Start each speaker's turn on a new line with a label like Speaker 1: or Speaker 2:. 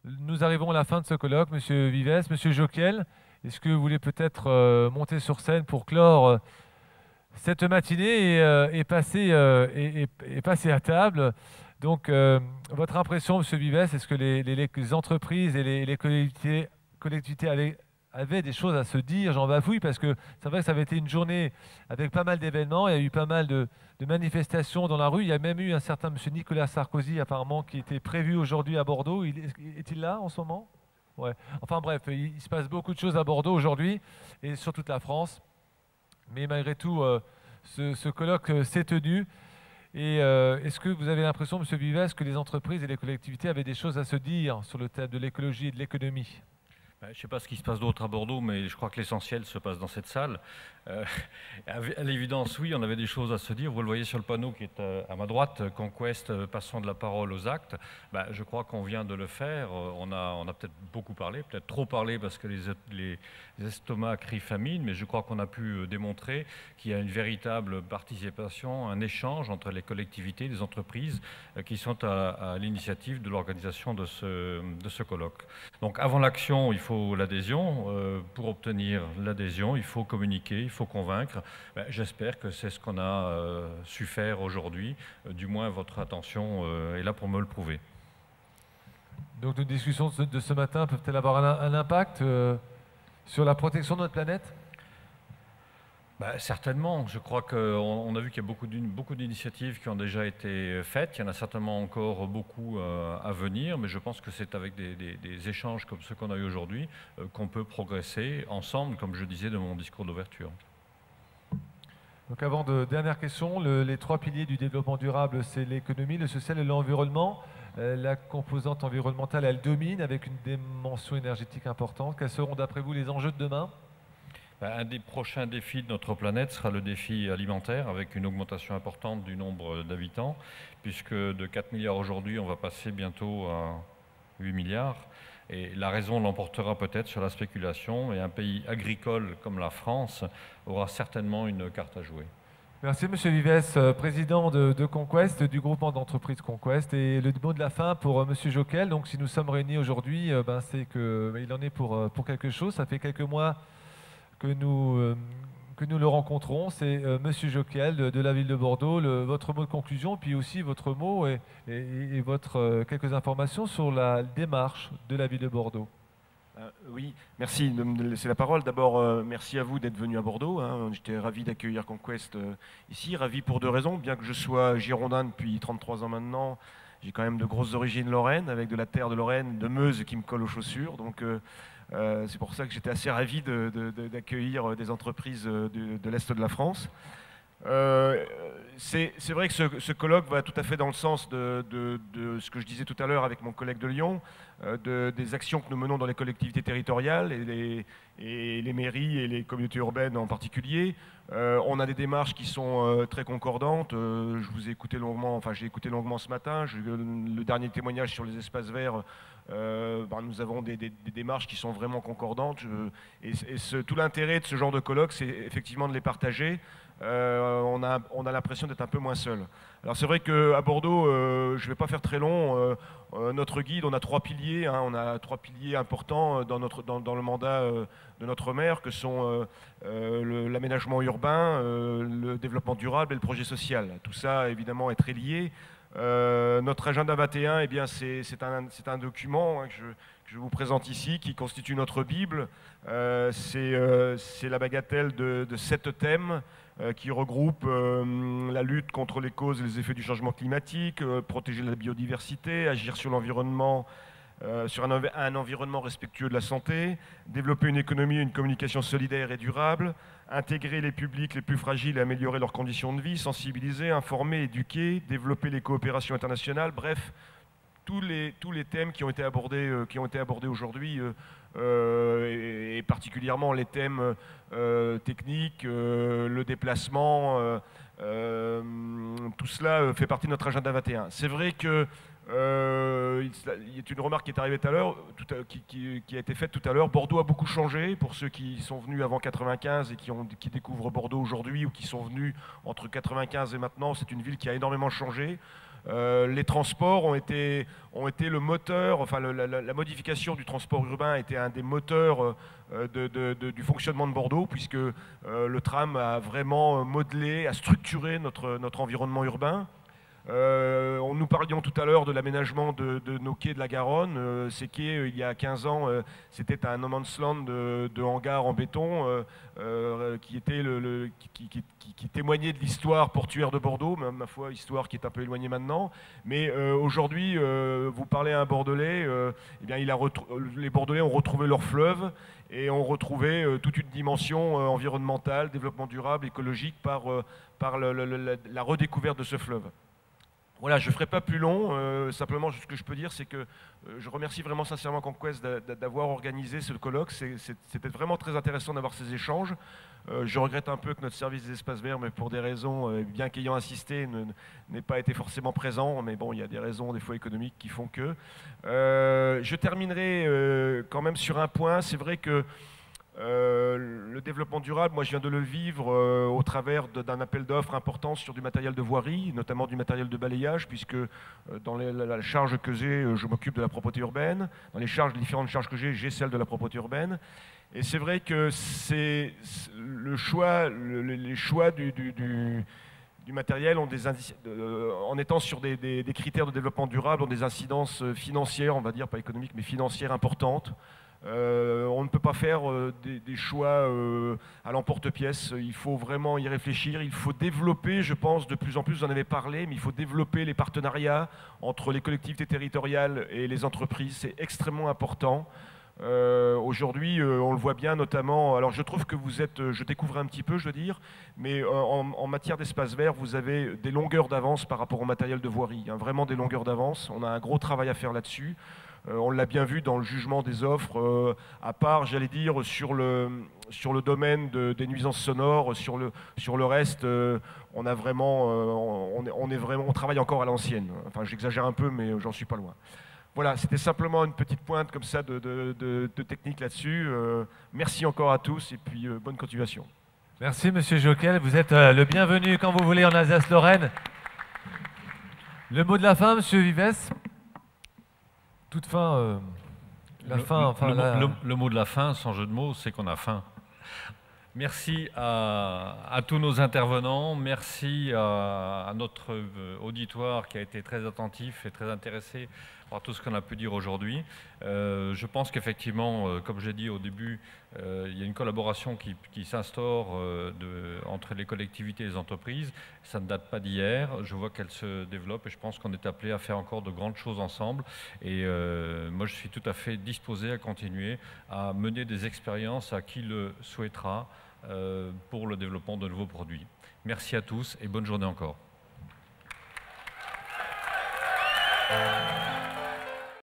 Speaker 1: Nous arrivons à la fin de ce colloque. Monsieur Vives, Monsieur Joquel, est-ce que vous voulez peut-être monter sur scène pour clore cette matinée et passer, et passer à table? Donc, votre impression, Monsieur Vives, est-ce que les entreprises et les collectivités avaient des choses à se dire? J'en bafouille parce que c'est vrai que ça avait été une journée avec pas mal d'événements. Il y a eu pas mal de manifestations dans la rue. Il y a même eu un certain Monsieur Nicolas Sarkozy, apparemment, qui était prévu aujourd'hui à Bordeaux. Est-il là en ce moment? Ouais. Enfin bref, il se passe beaucoup de choses à Bordeaux aujourd'hui et sur toute la France. Mais malgré tout, ce colloque s'est tenu. Et est-ce que vous avez l'impression, Monsieur Vives, que les entreprises et les collectivités avaient des choses à se dire sur le thème de l'écologie et de l'économie?
Speaker 2: Je ne sais pas ce qui se passe d'autre à Bordeaux, mais je crois que l'essentiel se passe dans cette salle. Euh, à l'évidence, oui, on avait des choses à se dire. Vous le voyez sur le panneau qui est à ma droite, Conquest, passons de la parole aux actes. Je crois qu'on vient de le faire. On a peut-être beaucoup parlé, peut-être trop parlé parce que les estomacs crient famine, mais je crois qu'on a pu démontrer qu'il y a une véritable participation, un échange entre les collectivités, les entreprises qui sont à l'initiative de l'organisation de ce colloque. Donc avant l'action, il faut l'adhésion. Pour obtenir l'adhésion, il faut communiquer, il faut convaincre. J'espère que c'est ce qu'on a su faire aujourd'hui. Du moins, votre attention est là pour me le prouver.
Speaker 1: Donc nos discussions de ce matin peuvent-elles avoir un impact sur la protection de notre planète?
Speaker 2: Certainement. Je crois qu'on a vu qu'il y a beaucoup d'initiatives qui ont déjà été faites. Il y en a certainement encore beaucoup à venir, mais je pense que c'est avec des échanges comme ceux qu'on a eu aujourd'hui qu'on peut progresser ensemble, comme je disais dans mon discours d'ouverture.
Speaker 1: Donc dernière question, les trois piliers du développement durable, c'est l'économie, le social et l'environnement. La composante environnementale, elle domine avec une dimension énergétique importante. Quels seront d'après vous les enjeux de demain?
Speaker 2: Un des prochains défis de notre planète sera le défi alimentaire, avec une augmentation importante du nombre d'habitants, puisque de 4 milliards aujourd'hui, on va passer bientôt à 8 milliards. Et la raison l'emportera peut-être sur la spéculation, et un pays agricole comme la France aura certainement une carte à jouer.
Speaker 1: Merci Monsieur Vives, président de Conquest, du groupement d'entreprises Conquest. Et le mot de la fin pour Monsieur Joquel. Donc si nous sommes réunis aujourd'hui, c'est qu'il en est pour quelque chose. Ça fait quelques mois que nous le rencontrons. C'est Monsieur Joquel de la ville de Bordeaux. Votre mot de conclusion, puis aussi votre mot et quelques informations sur la démarche de la ville de Bordeaux.
Speaker 3: Oui, merci de me laisser la parole. D'abord, merci à vous d'être venu à Bordeaux. J'étais ravi d'accueillir Conquest ici. Ravi pour deux raisons. Bien que je sois girondin depuis 33 ans maintenant, j'ai quand même de grosses origines lorraines, avec de la terre de Lorraine, de Meuse qui me colle aux chaussures. Donc c'est pour ça que j'étais assez ravi d'accueillir des entreprises de l'Est de la France. C'est vrai que ce colloque va tout à fait dans le sens de ce que je disais tout à l'heure avec mon collègue de Lyon, des actions que nous menons dans les collectivités territoriales et les mairies et les communautés urbaines en particulier. On a des démarches qui sont très concordantes. Je vous ai écouté longuement, enfin j'ai écouté longuement ce matin. Le dernier témoignage sur les espaces verts, nous avons des démarches qui sont vraiment concordantes. Tout l'intérêt de ce genre de colloque, c'est effectivement de les partager. On a l'impression d'être un peu moins seul. Alors c'est vrai qu'à Bordeaux, je ne vais pas faire très long, notre guide, on a trois piliers, on a trois piliers importants dans le mandat de notre maire, que sont l'aménagement urbain, le développement durable et le projet social. Tout ça, évidemment, est très lié. Notre agenda 21, eh bien, c'est un document que je vous présente ici, qui constitue notre Bible. C'est la bagatelle de 7 thèmes qui regroupe la lutte contre les causes et les effets du changement climatique, protéger la biodiversité, agir sur l'environnement, sur un environnement respectueux de la santé, développer une économie et une communication solidaire et durable, intégrer les publics les plus fragiles et améliorer leurs conditions de vie, sensibiliser, informer, éduquer, développer les coopérations internationales, bref, tous les thèmes qui ont été abordés aujourd'hui, et particulièrement les thèmes techniques, le déplacement, tout cela fait partie de notre agenda 21. C'est vrai que il y a une remarque qui est arrivée tout à l'heure, qui a été faite tout à l'heure. Bordeaux a beaucoup changé. Pour ceux qui sont venus avant 95 et qui découvrent Bordeaux aujourd'hui ou qui sont venus entre 95 et maintenant, c'est une ville qui a énormément changé. Les transports ont été le moteur, enfin la modification du transport urbain était un des moteurs du fonctionnement de Bordeaux, puisque le tram a vraiment modelé, a structuré notre environnement urbain. Nous parlions tout à l'heure de l'aménagement de nos quais de la Garonne. Ces quais, il y a 15 ans, c'était un no man's land de hangars en béton qui témoignait de l'histoire portuaire de Bordeaux, ma foi, histoire qui est un peu éloignée maintenant. Mais aujourd'hui, vous parlez à un Bordelais, eh bien, les Bordelais ont retrouvé leur fleuve et ont retrouvé toute une dimension environnementale, développement durable, écologique par la redécouverte de ce fleuve. Voilà, je ne ferai pas plus long, simplement ce que je peux dire c'est que je remercie vraiment sincèrement Conquest d'avoir organisé ce colloque, c'était vraiment très intéressant d'avoir ces échanges. Je regrette un peu que notre service des espaces verts, mais pour des raisons, bien qu'ayant insisté, n'ait pas été forcément présent, mais bon, il y a des raisons des fois économiques qui font que. Je terminerai quand même sur un point, c'est vrai que le développement durable, moi je viens de le vivre au travers d'un appel d'offres important sur du matériel de voirie, notamment du matériel de balayage, puisque dans la charge que j'ai, je m'occupe de la propreté urbaine. Dans les différentes charges que j'ai celle de la propreté urbaine. Et c'est vrai que c'est les choix du matériel en étant sur des critères de développement durable, ont des incidences financières, on va dire, pas économiques, mais financières importantes. On ne peut pas faire des choix à l'emporte-pièce. Il faut vraiment y réfléchir. Il faut développer, je pense, de plus en plus, vous en avez parlé, mais il faut développer les partenariats entre les collectivités territoriales et les entreprises. C'est extrêmement important. Aujourd'hui, on le voit bien notamment, alors je trouve que je découvre un petit peu, je veux dire, mais en matière d'espace vert, vous avez des longueurs d'avance par rapport au matériel de voirie, hein, vraiment des longueurs d'avance. On a un gros travail à faire là-dessus. On l'a bien vu dans le jugement des offres, à part, j'allais dire, sur le domaine des nuisances sonores, sur le reste, on travaille encore à l'ancienne. Enfin, j'exagère un peu, mais j'en suis pas loin. Voilà, c'était simplement une petite pointe comme ça de technique là-dessus. Merci encore à tous et puis bonne continuation.
Speaker 1: Merci Monsieur Jocquel, vous êtes le bienvenu quand vous voulez en Alsace-Lorraine. Le mot de la fin, Monsieur Vives. Toute fin,
Speaker 2: le mot de la fin, sans jeu de mots, c'est qu'on a faim. Merci à tous nos intervenants, merci à notre auditoire qui a été très attentif et très intéressé par tout ce qu'on a pu dire aujourd'hui. Je pense qu'effectivement, comme j'ai dit au début, il y a une collaboration qui s'instaure entre les collectivités et les entreprises. Ça ne date pas d'hier, je vois qu'elle se développe et je pense qu'on est appelé à faire encore de grandes choses ensemble. Et moi, je suis tout à fait disposé à continuer à mener des expériences à qui le souhaitera pour le développement de nouveaux produits. Merci à tous et bonne journée encore.